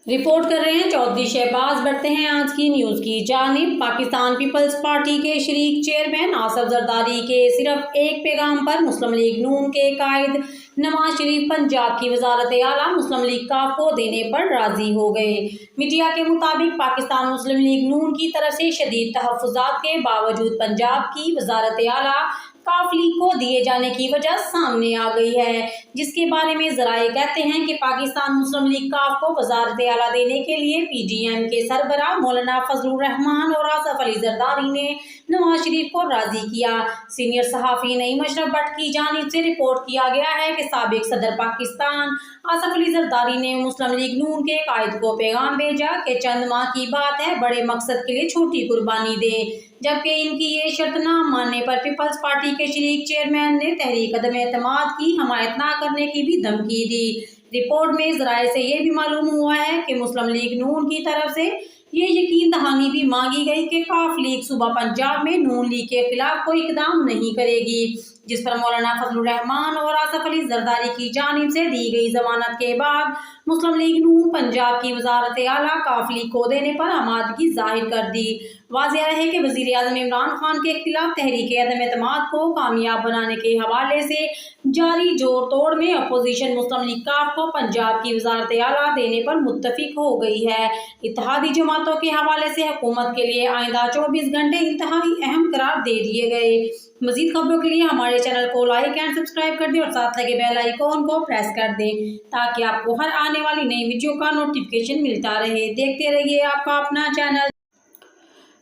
Report कर रहे हैं चौधरी शहबाज। बढ़ते हैं आज की न्यूज की जानिब। पाकिस्तान पीपल्स पार्टी के शरीक चेयरमैन आसफ जरदारी के सिर्फ एक पैगाम पर मुस्लिम लीग नून के कायद नवाज शरीफ पंजाब की वजारत आला मुस्लिम लीग काफ को देने पर राजी हो गए। मीडिया के मुताबिक पाकिस्तान मुस्लिम लीग नून की तरफ से शदीद तहफ़्फ़ुज़ात के बावजूद पंजाब की वजारत आला काफ लीग को दिए जाने की वजह सामने आ गई है, जिसके बारे में ज़राए कहते हैं कि पाकिस्तान मुस्लिम लीग काफ को वजारत आला देने के लिए PDM के सरबराह मौलाना फजलुर रहमान और आसफ अली जरदारी ने नवाज शरीफ को राजी किया। सीनियर सहाफ़ी नईम अशरफ भट्ट की जानिब से रिपोर्ट किया गया है कि साबिक सदर पाकिस्तान आसफ अली जरदारी ने मुस्लिम लीग नून के कायद को पैगाम भेजा कि चंद माह की बात है, बड़े मकसद के लिए छोटी कुर्बानी दे। जबकि इनकी ये शर्त न मानने पर पीपल्स पार्टी के शरीक चेयरमैन ने तहरीक अदम एतमाद की हमायत न करने की भी धमकी दी। रिपोर्ट में ज़राए से ये भी मालूम हुआ है कि मुस्लिम लीग नून की तरफ से ये यकीन दहानी भी मांगी गई कि काफ लीग सूबा पंजाब में नून लीग के खिलाफ कोई इकदाम नहीं करेगी, जिस पर मौलाना फजलुर रहमान और आसफ अली जरदारी की जानिब से दी गई जमानत के बाद मुस्लिम लीग नून पंजाब की वजारत आला काफ लीग को देने पर आमादगी जाहिर कर दी। वाज़ेह है कि वज़ीर आज़म इमरान खान के खिलाफ तहरीक अदम एतमाद को कामयाब बनाने के हवाले से जारी जोर तोड़ में अपोजिशन मुस्लिम लीग काफ को पंजाब की वजारत आला देने पर मुत्तफिक हो गई है। इत्तेहादी जमातों के हवाले से हुकूमत के लिए आइंदा 24 घंटे इंतहाई अहम करार दे दिए गए। मज़ीद खबरों के लिए हमारे चैनल को लाइक एंड सब्सक्राइब कर दें और साथ लगे बेल आइकॉन को प्रेस कर दें ताकि आपको हर आने वाली नई वीडियो का नोटिफिकेशन मिलता रहे। देखते रहिए आपका अपना चैनल।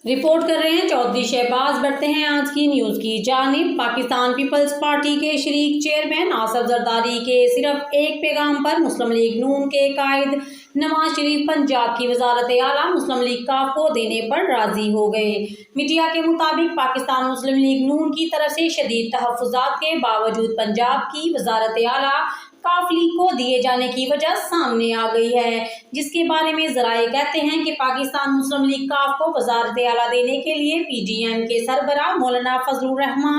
रिपोर्ट कर रहे हैं चौधरी शहबाज। बढ़ते हैं आज की न्यूज की जानिब। पाकिस्तान पीपल्स पार्टी के शरीक चेयरमैन आसफ जरदारी के सिर्फ एक पैगाम पर मुस्लिम लीग नून के कायद नवाज शरीफ पंजाब की वजारत आला मुस्लिम लीग काफ को देने पर राजी हो गए। मीडिया के मुताबिक पाकिस्तान मुस्लिम लीग नून की तरफ से शदीद तहफ़्फ़ुज़ात के बावजूद पंजाब की वजारत आला काफ लीग को दिए जाने की वजह सामने आ गई है, जिसके बारे में ज़राए कहते हैं कि पाकिस्तान मुस्लिम लीग काफ को वजारत आला देने के लिए PDM के सरबराह मौलाना फजलुर रहमान